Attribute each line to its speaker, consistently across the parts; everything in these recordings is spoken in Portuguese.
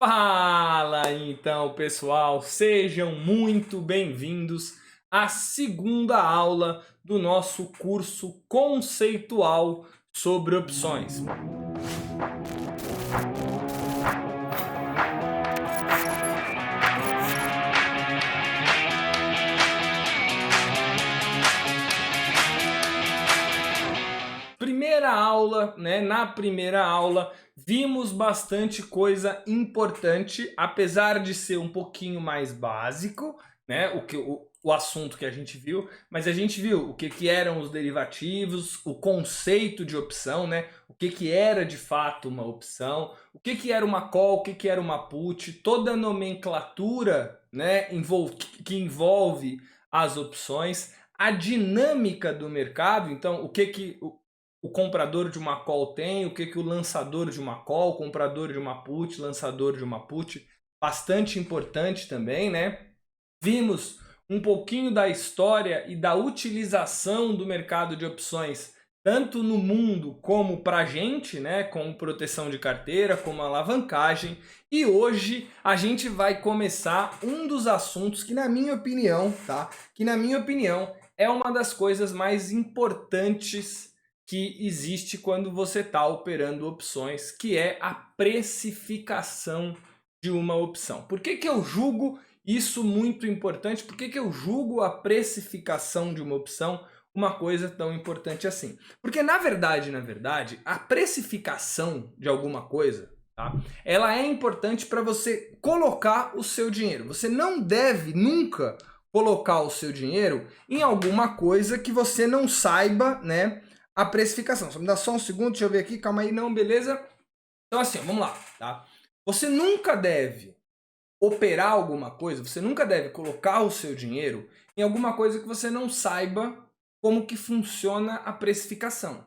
Speaker 1: Fala então, pessoal, sejam muito bem-vindos à segunda aula do nosso curso conceitual sobre opções. Primeira aula, né? Na primeira aula vimos bastante coisa importante, apesar de ser um pouquinho mais básico, né? O assunto que a gente viu, mas a gente viu o que eram os derivativos, o conceito de opção, né? O que era de fato uma opção, o que era uma call, o que era uma put, toda a nomenclatura, né? Que envolve as opções, a dinâmica do mercado, então o comprador de uma call tem, o que o lançador de uma call, o comprador de uma put, lançador de uma put, bastante importante também, né? Vimos um pouquinho da história e da utilização do mercado de opções, tanto no mundo como para a gente, né? Com proteção de carteira, como alavancagem. E hoje a gente vai começar um dos assuntos que, na minha opinião, tá? Que na minha opinião é uma das coisas mais importantes que existe quando você está operando opções, que é a precificação de uma opção. Por que eu julgo isso muito importante? Por que eu julgo a precificação de uma opção uma coisa tão importante assim? Porque na verdade, a precificação de alguma coisa, tá? Ela é importante para você colocar o seu dinheiro. Você não deve nunca colocar o seu dinheiro em alguma coisa que você não saiba, né? A precificação. Só me dá só um segundo, deixa eu ver aqui, calma aí, não, beleza? Então assim, vamos lá, tá? Você nunca deve operar alguma coisa, você nunca deve colocar o seu dinheiro em alguma coisa que você não saiba como que funciona a precificação.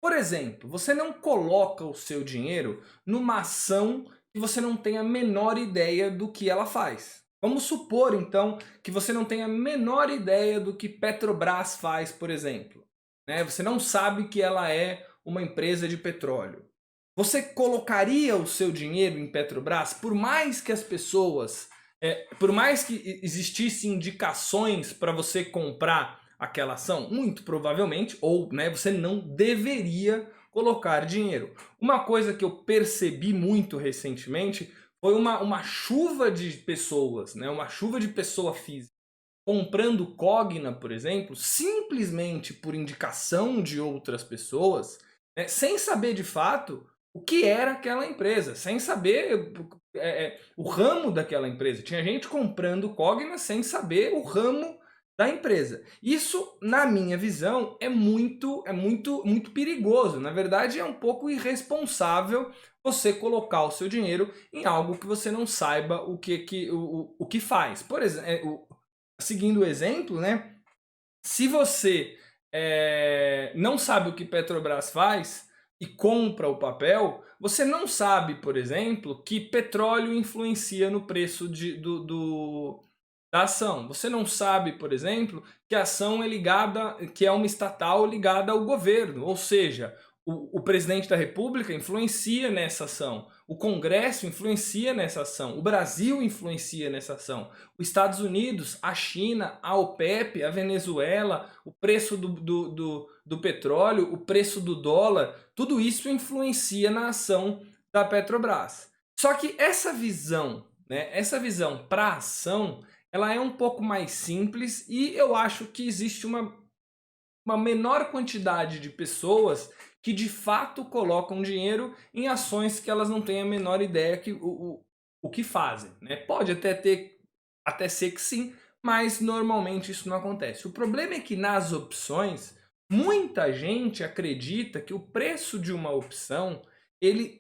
Speaker 1: Por exemplo, você não coloca o seu dinheiro numa ação que você não tem a menor ideia do que ela faz. Vamos supor, então, que você não tem a menor ideia do que Petrobras faz, por exemplo. Né? Você não sabe que ela é uma empresa de petróleo. Você colocaria o seu dinheiro em Petrobras, por mais que as pessoas, por mais que existissem indicações para você comprar aquela ação? Muito provavelmente, ou né, você não deveria colocar dinheiro. Uma coisa que eu percebi muito recentemente foi uma chuva de pessoas, né, uma chuva de pessoa física comprando Cogna, por exemplo, simplesmente por indicação de outras pessoas, né, sem saber de fato o que era aquela empresa, sem saber o ramo daquela empresa. Tinha gente comprando Cogna sem saber o ramo da empresa. Isso, na minha visão, é muito perigoso. Na verdade, é um pouco irresponsável você colocar o seu dinheiro em algo que você não saiba o que faz. Por exemplo, seguindo o exemplo, né? Se você não sabe o que Petrobras faz e compra o papel, você não sabe, por exemplo, que petróleo influencia no preço da ação. Você não sabe, por exemplo, que a ação é ligada, que é uma estatal ligada ao governo, ou seja, o presidente da República influencia nessa ação, o Congresso influencia nessa ação, o Brasil influencia nessa ação, os Estados Unidos, a China, a OPEP, a Venezuela, o preço do petróleo, o preço do dólar, tudo isso influencia na ação da Petrobras. Só que essa visão, né, essa visão para a ação, ela é um pouco mais simples e eu acho que existe uma menor quantidade de pessoas que de fato colocam dinheiro em ações que elas não têm a menor ideia o que fazem. Né? Pode até ser que sim, mas normalmente isso não acontece. O problema é que nas opções, muita gente acredita que o preço de uma opção ele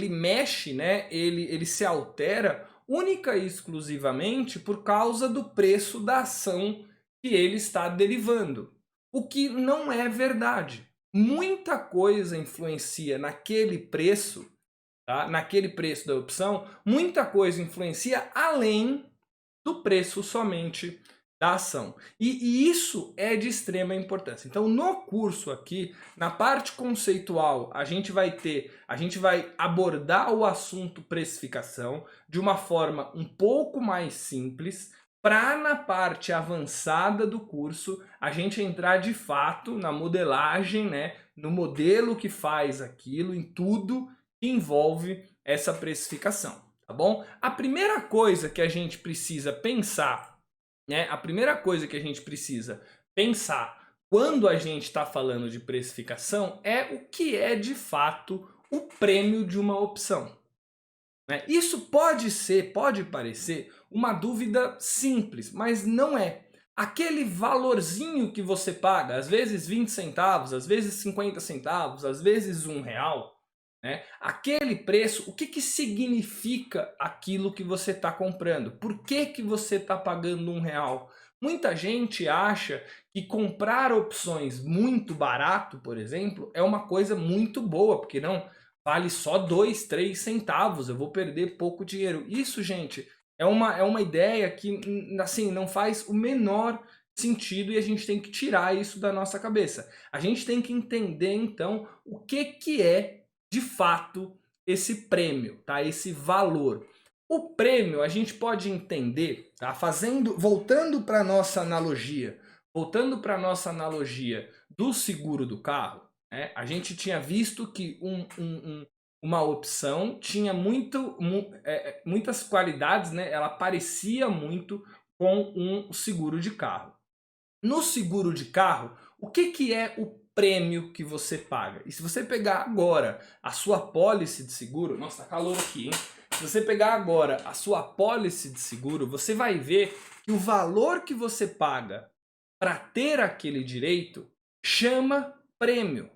Speaker 1: mexe, né? Ele se altera única e exclusivamente por causa do preço da ação que ele está derivando. O que não é verdade. Muita coisa influencia naquele preço, tá? Naquele preço da opção, muita coisa influencia além do preço somente da ação. E isso é de extrema importância. Então, no curso aqui, na parte conceitual, a gente vai abordar o assunto precificação de uma forma um pouco mais simples, para na parte avançada do curso a gente entrar de fato na modelagem, né, no modelo que faz aquilo, em tudo que envolve essa precificação, tá bom? A primeira coisa que a gente precisa pensar, né, a primeira coisa que a gente precisa pensar quando a gente está falando de precificação é o que é de fato o prêmio de uma opção. Isso pode parecer uma dúvida simples, mas não é. Aquele valorzinho que você paga, às vezes 20 centavos, às vezes 50 centavos, às vezes R$ 1, né? Aquele preço, o que que significa aquilo que você está comprando? Por que que você está pagando R$ 1? Muita gente acha que comprar opções muito barato, por exemplo, é uma coisa muito boa, porque não vale só 2, 3 centavos, eu vou perder pouco dinheiro. Isso, gente, é uma ideia que assim, não faz o menor sentido e a gente tem que tirar isso da nossa cabeça. A gente tem que entender, então, o que que é, de fato, esse prêmio, tá? Esse valor. O prêmio a gente pode entender, tá? Voltando para nossa analogia, do seguro do carro, a gente tinha visto que uma opção tinha muitas qualidades, né? Ela parecia muito com um seguro de carro. No seguro de carro, o que que é o prêmio que você paga? E se você pegar agora a sua apólice de seguro, nossa, tá calor aqui, hein? Se você pegar agora a sua apólice de seguro, você vai ver que o valor que você paga para ter aquele direito chama prêmio.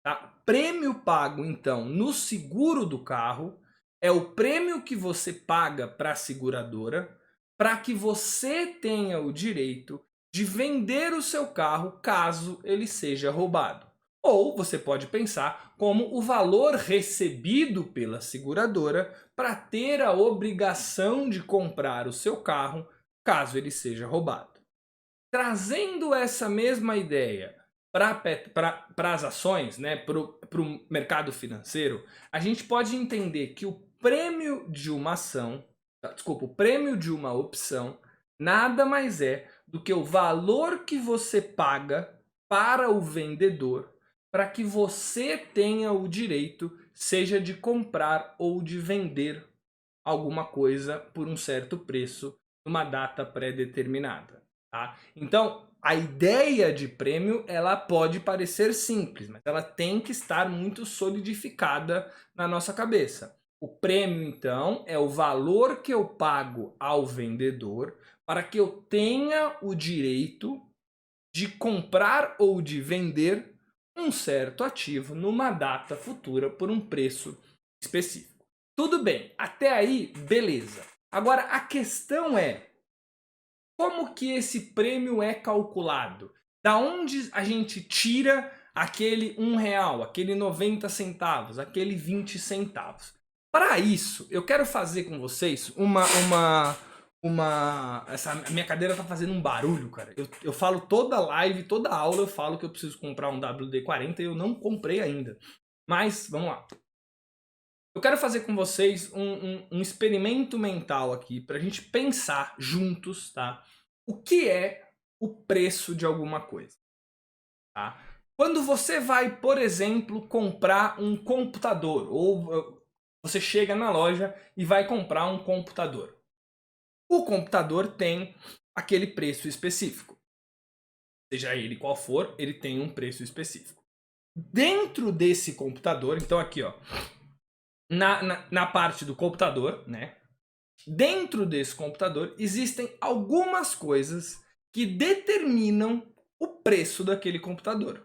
Speaker 1: Tá? Prêmio pago, então, no seguro do carro é o prêmio que você paga para a seguradora para que você tenha o direito de vender o seu carro caso ele seja roubado. Ou você pode pensar como o valor recebido pela seguradora para ter a obrigação de comprar o seu carro caso ele seja roubado. Trazendo essa mesma ideia para as ações, né, para o mercado financeiro, a gente pode entender que o prêmio de uma ação, desculpa, o prêmio de uma opção, nada mais é do que o valor que você paga para o vendedor para que você tenha o direito, seja de comprar ou de vender alguma coisa por um certo preço, numa data pré-determinada. Tá? Então, a ideia de prêmio ela pode parecer simples, mas ela tem que estar muito solidificada na nossa cabeça. O prêmio, então, é o valor que eu pago ao vendedor para que eu tenha o direito de comprar ou de vender um certo ativo numa data futura por um preço específico. Tudo bem, até aí, beleza. Agora, a questão é, como que esse prêmio é calculado? Da onde a gente tira aquele R$ 1, aquele 90 centavos, aquele 20 centavos? Para isso, eu quero fazer com vocês essa minha cadeira tá fazendo um barulho, cara. Eu falo toda live, toda aula eu falo que eu preciso comprar um WD-40 e eu não comprei ainda. Mas, vamos lá. Eu quero fazer com vocês um experimento mental aqui pra gente pensar juntos, tá? O que é o preço de alguma coisa, tá? Quando você vai, por exemplo, comprar um computador, ou você chega na loja e vai comprar um computador. O computador tem aquele preço específico. Seja ele qual for, ele tem um preço específico. Dentro desse computador, então aqui ó, na parte do computador, né? Dentro desse computador existem algumas coisas que determinam o preço daquele computador.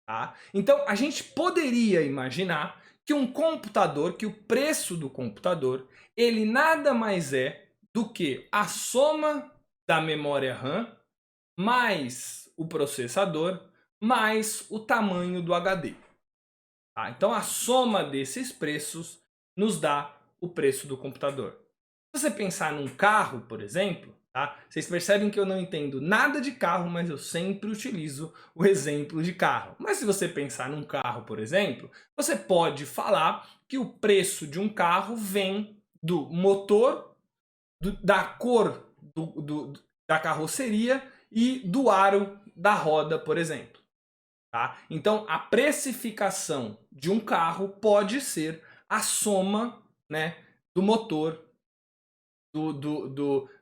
Speaker 1: Tá? Então a gente poderia imaginar que um computador, que o preço do computador, ele nada mais é do que a soma da memória RAM mais o processador mais o tamanho do HD. Tá? Então a soma desses preços nos dá o preço do computador. Se você pensar num carro, por exemplo, Tá? Vocês percebem que eu não entendo nada de carro, mas eu sempre utilizo o exemplo de carro. Mas se você pensar num carro, por exemplo, você pode falar que o preço de um carro vem do motor, da cor da carroceria e do aro da roda, por exemplo. Tá? Então, a precificação de um carro pode ser a soma, né, do motor,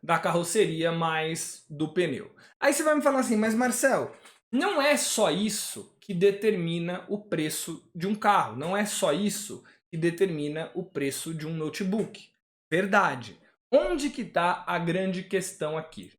Speaker 1: da carroceria mais do pneu. Aí você vai me falar assim, mas Marcel, não é só isso que determina o preço de um carro, não é só isso que determina o preço de um notebook. Verdade. Onde que está a grande questão aqui?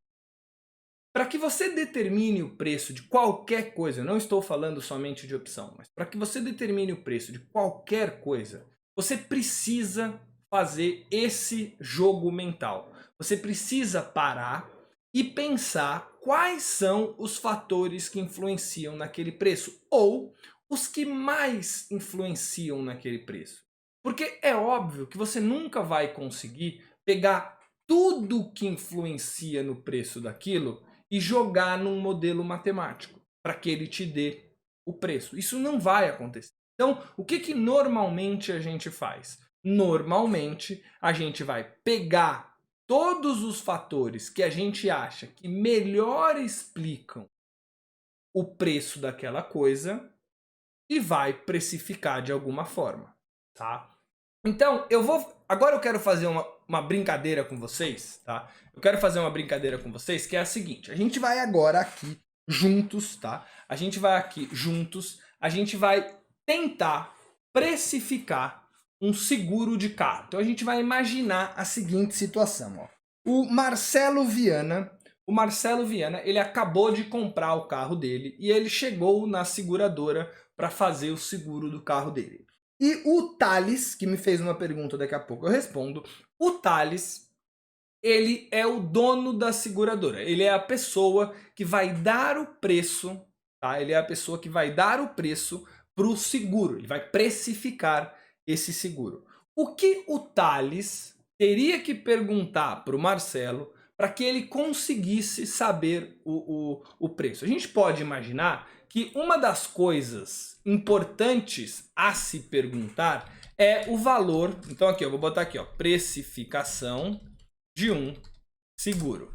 Speaker 1: Para que você determine o preço de qualquer coisa, eu não estou falando somente de opção, mas para que você determine o preço de qualquer coisa, você precisa fazer esse jogo mental. Você precisa parar e pensar quais são os fatores que influenciam naquele preço ou os que mais influenciam naquele preço. Porque é óbvio que você nunca vai conseguir pegar tudo que influencia no preço daquilo e jogar num modelo matemático para que ele te dê o preço. Isso não vai acontecer. Então, o que normalmente a gente faz? Normalmente, a gente vai pegar todos os fatores que a gente acha que melhor explicam o preço daquela coisa e vai precificar de alguma forma, tá? Então, agora eu quero fazer uma brincadeira com vocês, tá? Eu quero fazer uma brincadeira com vocês que é a seguinte. A gente vai agora aqui juntos, tá? A gente vai aqui juntos, a gente vai tentar precificar um seguro de carro. Então a gente vai imaginar a seguinte situação, ó. O Marcelo Viana, ele acabou de comprar o carro dele e ele chegou na seguradora para fazer o seguro do carro dele. E o Thales, que me fez uma pergunta, daqui a pouco eu respondo. O Thales, ele é o dono da seguradora. Ele é a pessoa que vai dar o preço, tá? Ele é a pessoa que vai dar o preço para o seguro. Ele vai precificar esse seguro. O que o Thales teria que perguntar para o Marcelo para que ele conseguisse saber o preço? A gente pode imaginar que uma das coisas importantes a se perguntar é o valor. Então aqui, eu vou botar aqui, ó, precificação de um seguro.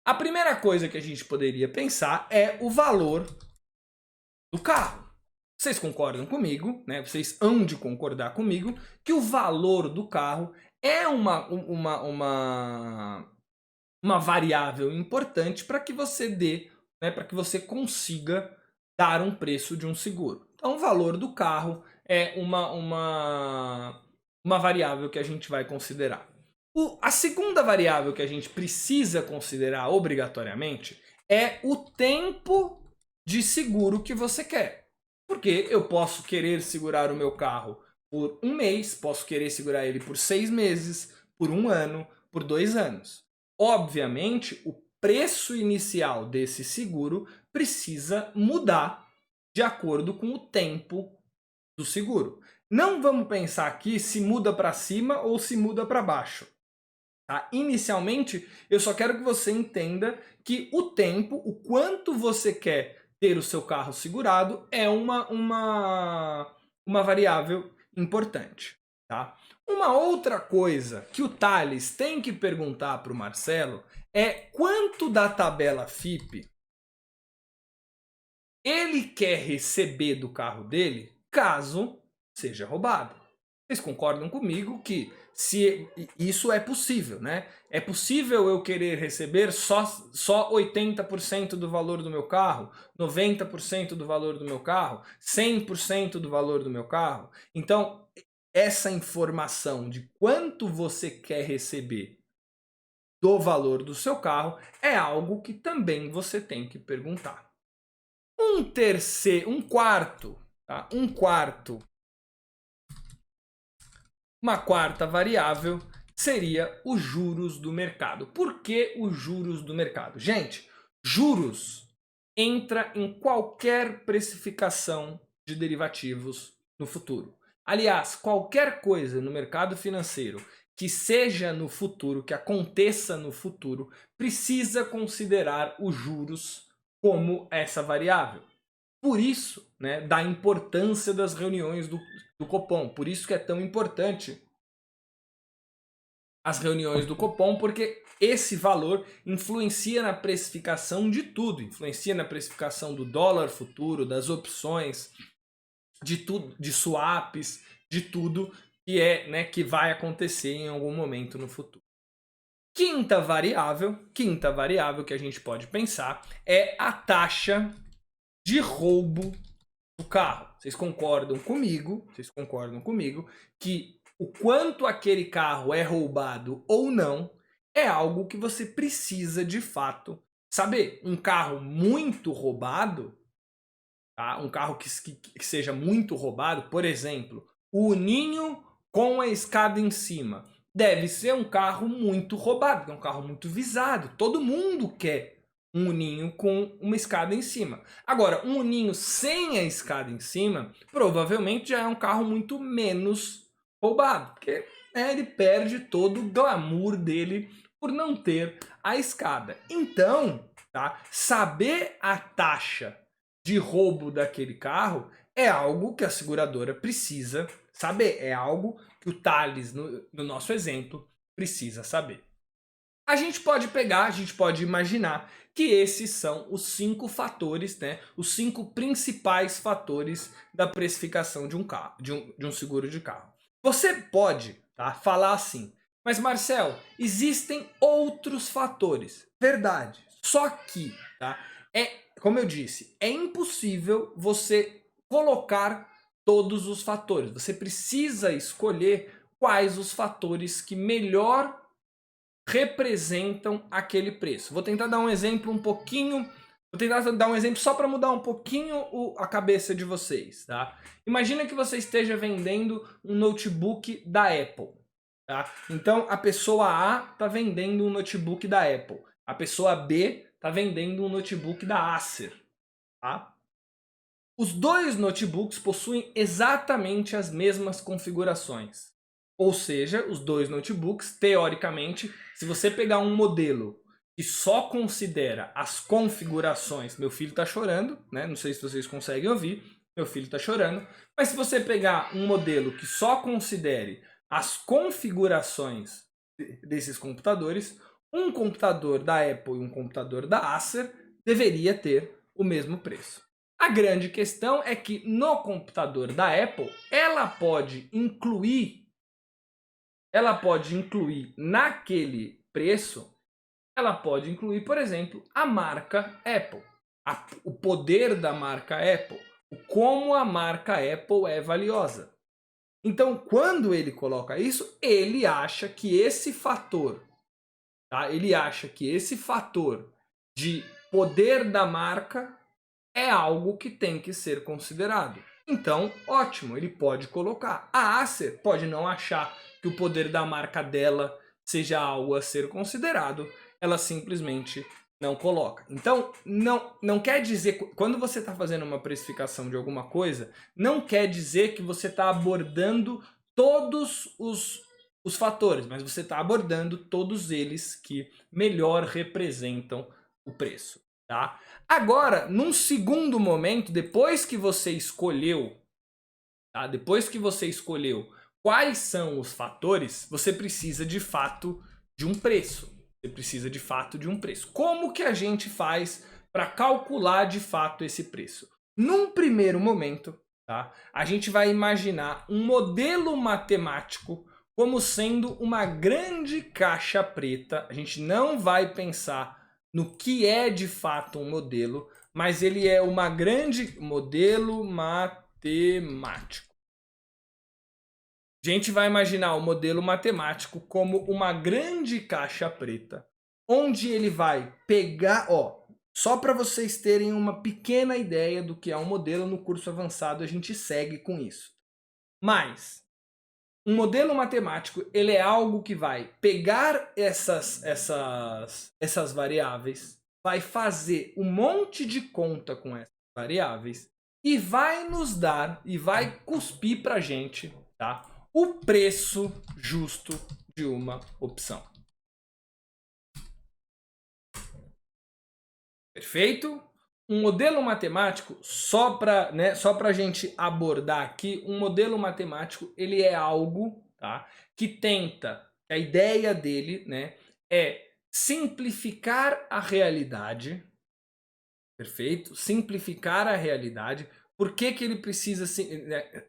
Speaker 1: A primeira coisa que a gente poderia pensar é o valor do carro. Vocês concordam comigo, né? Vocês hão de concordar comigo que o valor do carro é uma variável importante para que você dê, né, para que você consiga dar um preço de um seguro. Então, o valor do carro é uma variável que a gente vai considerar. A segunda variável que a gente precisa considerar obrigatoriamente é o tempo de seguro que você quer. Porque eu posso querer segurar o meu carro por um mês, posso querer segurar ele por 6 meses, por um ano, por 2 anos. Obviamente, o preço inicial desse seguro precisa mudar de acordo com o tempo do seguro. Não vamos pensar aqui se muda para cima ou se muda para baixo. Tá? Inicialmente, eu só quero que você entenda que o tempo, o quanto você quer ter o seu carro segurado, é uma variável importante. Tá? Uma outra coisa que o Thales tem que perguntar para o Marcelo é quanto da tabela FIPE ele quer receber do carro dele caso seja roubado. Vocês concordam comigo que se isso é possível, né? É possível eu querer receber só 80% do valor do meu carro, 90% do valor do meu carro, 100% do valor do meu carro? Então, essa informação de quanto você quer receber do valor do seu carro é algo que também você tem que perguntar. Uma quarta variável seria os juros do mercado. Por que os juros do mercado? Gente, juros entra em qualquer precificação de derivativos no futuro. Aliás, qualquer coisa no mercado financeiro que seja no futuro, que aconteça no futuro, precisa considerar os juros como essa variável. Por isso, né, da importância das reuniões do Copom. Por isso que é tão importante as reuniões do Copom, porque esse valor influencia na precificação de tudo. Influencia na precificação do dólar futuro, das opções, de tudo, de swaps, de tudo que é, né, que vai acontecer em algum momento no futuro. Quinta variável que a gente pode pensar é a taxa de roubo do carro. Vocês concordam comigo que o quanto aquele carro é roubado ou não é algo que você precisa de fato saber. Um carro muito roubado, tá? Um carro que seja muito roubado, por exemplo, o Ninho com a escada em cima, deve ser um carro muito roubado, é um carro muito visado. Todo mundo quer um Ninho com uma escada em cima. Agora, um Ninho sem a escada em cima, provavelmente já é um carro muito menos roubado, porque ele perde todo o glamour dele por não ter a escada. Então, tá? Saber a taxa de roubo daquele carro é algo que a seguradora precisa saber. É algo que o Thales, no nosso exemplo, precisa saber. A gente pode imaginar que esses são os 5 fatores, né? Os 5 principais fatores da precificação de um carro, de um seguro de carro. Você pode, tá, falar assim, mas Marcel, existem outros fatores. Verdade. Só que, tá, como eu disse, é impossível você colocar todos os fatores. Você precisa escolher quais os fatores que melhor representam aquele preço. Vou tentar dar um exemplo só para mudar um pouquinho a cabeça de vocês, tá? Imagina que você esteja vendendo um notebook da Apple, tá? Então a pessoa A está vendendo um notebook da Apple, a pessoa B está vendendo um notebook da Acer, tá? Os dois notebooks possuem exatamente as mesmas configurações. Ou seja, os dois notebooks, teoricamente, se você pegar um modelo que só considera as configurações... Meu filho está chorando, né? Não sei se vocês conseguem ouvir. Meu filho está chorando. Mas se você pegar um modelo que só considere as configurações desses computadores, um computador da Apple e um computador da Acer deveria ter o mesmo preço. A grande questão é que no computador da Apple, ela pode incluir naquele preço, ela pode incluir, por exemplo, a marca Apple, o poder da marca Apple, como a marca Apple é valiosa. Então, quando ele coloca isso, ele acha que esse fator, tá? Ele acha que esse fator de poder da marca é algo que tem que ser considerado. Então, ótimo, ele pode colocar. A Acer pode não achar que o poder da marca dela seja algo a ser considerado, ela simplesmente não coloca. Então, não quer dizer, quando você está fazendo uma precificação de alguma coisa, não quer dizer que você está abordando todos os fatores, mas você está abordando todos eles que melhor representam o preço, tá? Agora, num segundo momento, depois que você escolheu, tá? Depois que você escolheu quais são os fatores, você precisa de fato de um preço. Você precisa de fato de um preço. Como que a gente faz para calcular de fato esse preço? Num primeiro momento, tá? A gente vai imaginar um modelo matemático como sendo uma grande caixa preta. A gente não vai pensar no que é de fato um modelo, mas ele é uma grande modelo matemático. A gente vai imaginar o modelo matemático como uma grande caixa preta, onde ele vai pegar, só para vocês terem uma pequena ideia do que é um modelo, no curso avançado a gente segue com isso. Mas um modelo matemático, ele é algo que vai pegar essas variáveis, vai fazer um monte de conta com essas variáveis e vai nos dar, e vai cuspir pra gente, tá? o preço justo de uma opção. Perfeito? Um modelo matemático, só para a gente abordar aqui, um modelo matemático ele é algo, tá, que tenta, a ideia dele, né, é simplificar a realidade, perfeito? Simplificar a realidade. Por que que ele precisa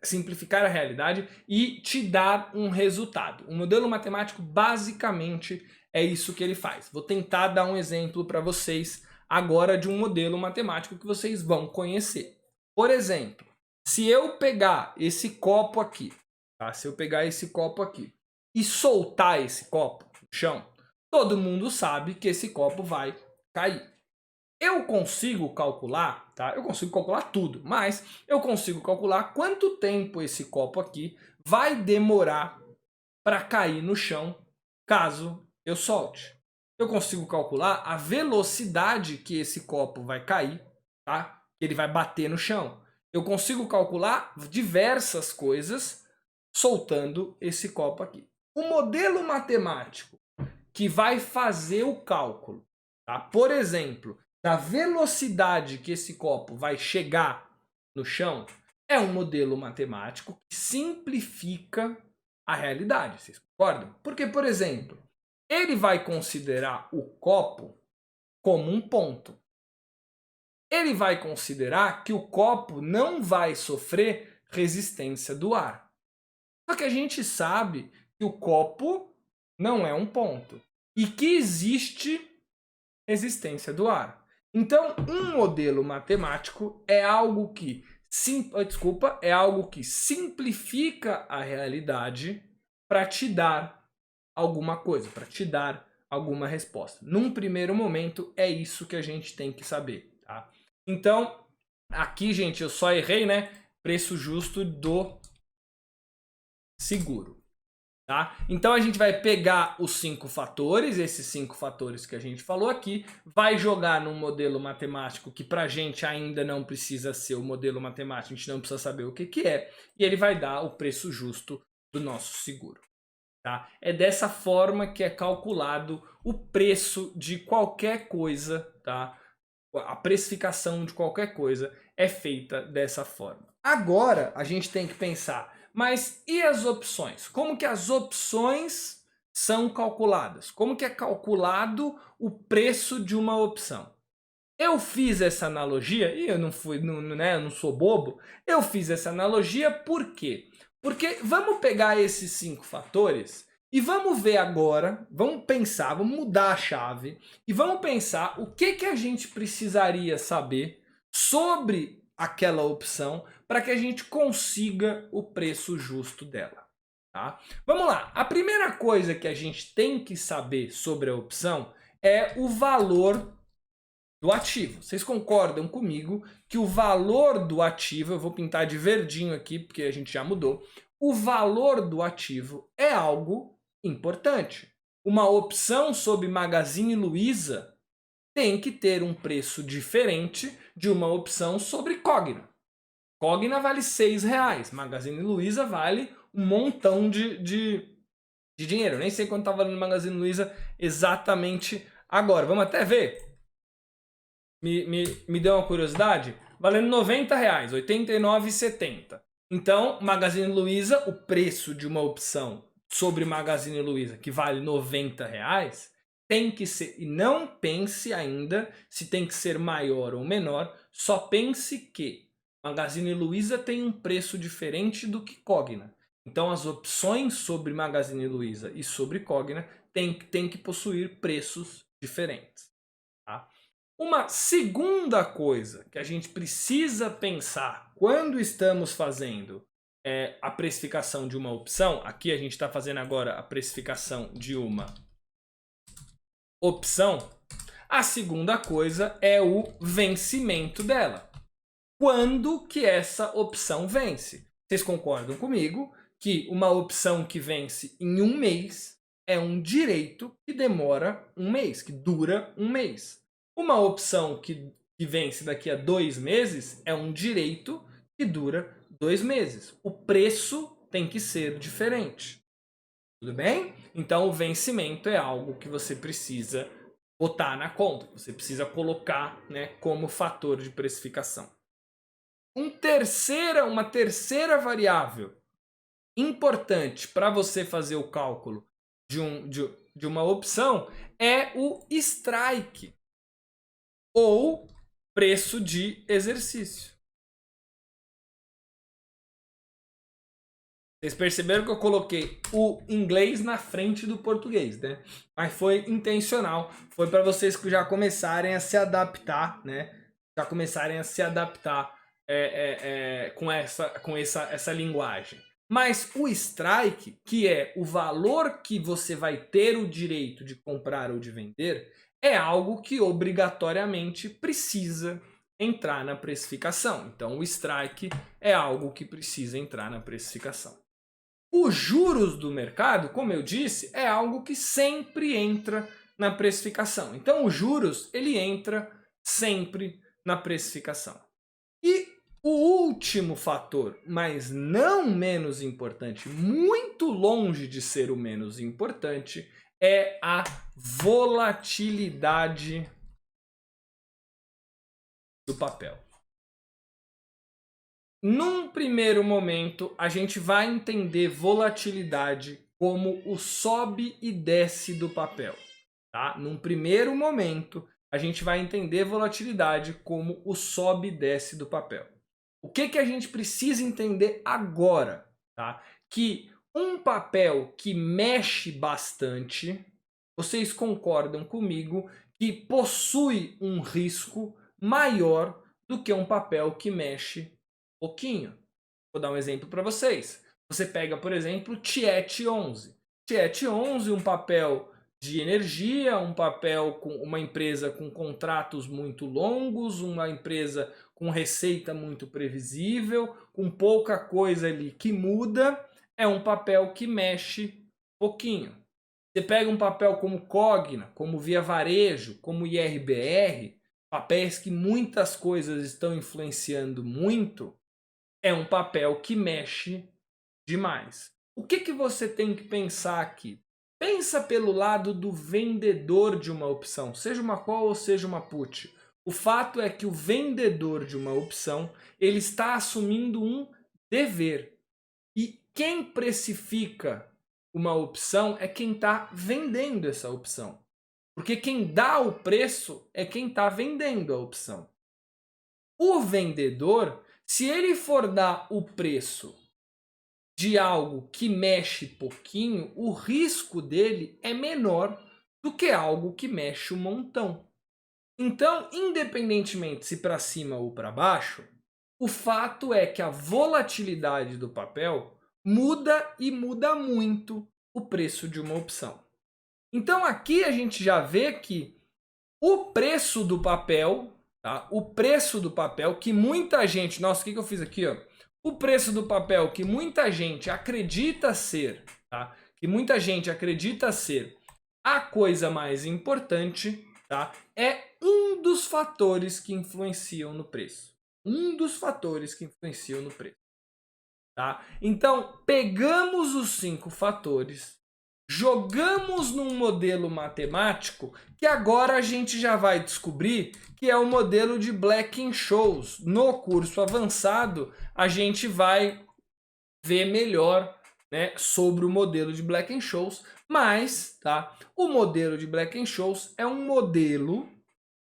Speaker 1: simplificar a realidade e te dar um resultado? Um modelo matemático basicamente é isso que ele faz. Vou tentar dar um exemplo para vocês agora de um modelo matemático que vocês vão conhecer. Por exemplo, se eu pegar esse copo aqui, tá? Se eu pegar esse copo aqui e soltar esse copo no chão, todo mundo sabe que esse copo vai cair. Eu consigo calcular, tá? Eu consigo calcular tudo, mas eu consigo calcular quanto tempo esse copo aqui vai demorar para cair no chão caso eu solte. Eu consigo calcular a velocidade que esse copo vai cair, tá? Ele vai bater no chão. Eu consigo calcular diversas coisas soltando esse copo aqui. O modelo matemático que vai fazer o cálculo, tá? Por exemplo, da velocidade que esse copo vai chegar no chão, é um modelo matemático que simplifica a realidade. Vocês concordam? Porque, por exemplo, ele vai considerar o copo como um ponto. Ele vai considerar que o copo não vai sofrer resistência do ar. Só que a gente sabe que o copo não é um ponto e que existe resistência do ar. Então, um modelo matemático é algo que simplifica a realidade para te dar alguma coisa, para te dar alguma resposta. Num primeiro momento, é isso que a gente tem que saber, tá? Então, aqui, gente, eu só errei, né? Preço justo do seguro. Tá? Então a gente vai pegar os 5 fatores, esses 5 fatores que a gente falou aqui, vai jogar num modelo matemático que pra gente ainda não precisa ser o modelo matemático, a gente não precisa saber o que que é, e ele vai dar o preço justo do nosso seguro. Tá? É dessa forma que é calculado o preço de qualquer coisa, tá? A precificação de qualquer coisa é feita dessa forma. Agora a gente tem que pensar, mas e as opções? Como que as opções são calculadas? Como que é calculado o preço de uma opção? Eu fiz essa analogia, e eu não sou bobo, eu fiz essa analogia por quê? Porque vamos pegar esses 5 fatores e vamos ver agora, vamos pensar, vamos mudar a chave e vamos pensar o que a gente precisaria saber sobre aquela opção para que a gente consiga o preço justo dela. Tá? Vamos lá, a primeira coisa que a gente tem que saber sobre a opção é o valor do ativo. Vocês concordam comigo que o valor do ativo, eu vou pintar de verdinho aqui porque a gente já mudou, o valor do ativo é algo importante. Uma opção sobre Magazine Luiza tem que ter um preço diferente de uma opção sobre Cogna. Cogna vale R$6, Magazine Luiza vale um montão de dinheiro. Eu nem sei quanto está valendo Magazine Luiza exatamente agora. Vamos até ver? Me deu uma curiosidade? Valendo R$90, R$ 89,70. Então, Magazine Luiza, o preço de uma opção sobre Magazine Luiza que vale R$90, tem que ser, e não pense ainda se tem que ser maior ou menor, só pense que Magazine Luiza tem um preço diferente do que Cogna. Então as opções sobre Magazine Luiza e sobre Cogna tem que possuir preços diferentes. Tá? Uma segunda coisa que a gente precisa pensar quando estamos fazendo a precificação de uma opção, aqui a gente está fazendo agora a precificação de uma opção, a segunda coisa é o vencimento dela. Quando que essa opção vence? Vocês concordam comigo que uma opção que vence em um mês é um direito que demora um mês, que dura um mês. Uma opção que vence daqui a 2 meses é um direito que dura 2 meses. O preço tem que ser diferente. Tudo bem? Então o vencimento é algo que você precisa botar na conta, você precisa colocar, né, como fator de precificação. Uma terceira variável importante para você fazer o cálculo de uma opção é o strike, ou preço de exercício. Vocês perceberam que eu coloquei o inglês na frente do português, né? Mas foi intencional, foi para vocês que já começarem a se adaptar, né? Já começarem a se adaptar com essa linguagem. Mas o strike, que é o valor que você vai ter o direito de comprar ou de vender, é algo que obrigatoriamente precisa entrar na precificação. Então o strike é algo que precisa entrar na precificação. Os juros do mercado, como eu disse, é algo que sempre entra na precificação. Então os juros, ele entra sempre na precificação. E o último fator, mas não menos importante, muito longe de ser o menos importante, é a volatilidade do papel. Num primeiro momento, a gente vai entender volatilidade como o sobe e desce do papel. Tá? Num primeiro momento, a gente vai entender volatilidade como o sobe e desce do papel. O que a gente precisa entender agora? Tá? Que um papel que mexe bastante, vocês concordam comigo que possui um risco maior do que um papel que mexe pouquinho. Vou dar um exemplo para vocês. Você pega, por exemplo, Tiet 11. Tiet 11, um papel de energia, um papel com uma empresa com contratos muito longos, uma empresa com receita muito previsível, com pouca coisa ali que muda, é um papel que mexe pouquinho. Você pega um papel como Cogna, como Via Varejo, como IRBR, papéis que muitas coisas estão influenciando muito, é um papel que mexe demais. O que você tem que pensar aqui? Pensa pelo lado do vendedor de uma opção, seja uma call ou seja uma put. O fato é que o vendedor de uma opção, ele está assumindo um dever. E quem precifica uma opção é quem está vendendo essa opção. Porque quem dá o preço é quem está vendendo a opção. O vendedor, se ele for dar o preço de algo que mexe pouquinho, o risco dele é menor do que algo que mexe um montão. Então, independentemente se para cima ou para baixo, o fato é que a volatilidade do papel muda e muda muito o preço de uma opção. Então aqui a gente já vê que o preço do papel, tá? O preço do papel que muita gente, nossa, o que eu fiz aqui, ó? O preço do papel que muita gente acredita ser, tá? Que muita gente acredita ser a coisa mais importante, tá? É um dos fatores que influenciam no preço. Um dos fatores que influenciam no preço, tá? Então, pegamos os 5 fatores, jogamos num modelo matemático que agora a gente já vai descobrir que é o modelo de Black-Scholes. No curso avançado, a gente vai ver melhor, né, sobre o modelo de Black-Scholes, mas tá, o modelo de Black-Scholes é um modelo,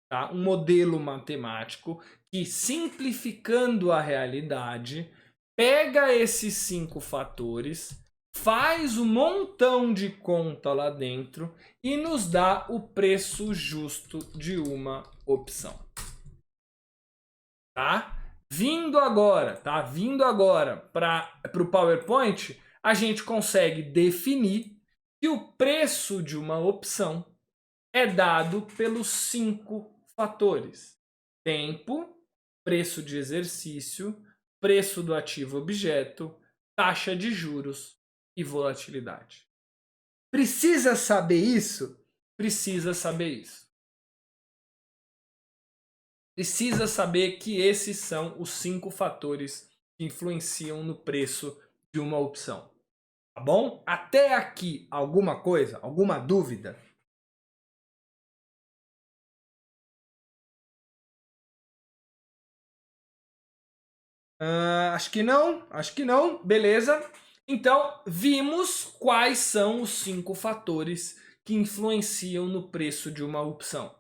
Speaker 1: tá, um modelo matemático que, simplificando a realidade, pega esses 5 fatores, faz um montão de conta lá dentro e nos dá o preço justo de uma opção. Tá? Vindo agora para o PowerPoint, a gente consegue definir que o preço de uma opção é dado pelos 5 fatores: tempo, preço de exercício, preço do ativo objeto, taxa de juros e volatilidade. Precisa saber isso? Precisa saber isso. Precisa saber que esses são os 5 fatores que influenciam no preço de uma opção. Tá bom? Até aqui, alguma coisa? Alguma dúvida? Acho que não, acho que não. Beleza. Então, vimos quais são os 5 fatores que influenciam no preço de uma opção.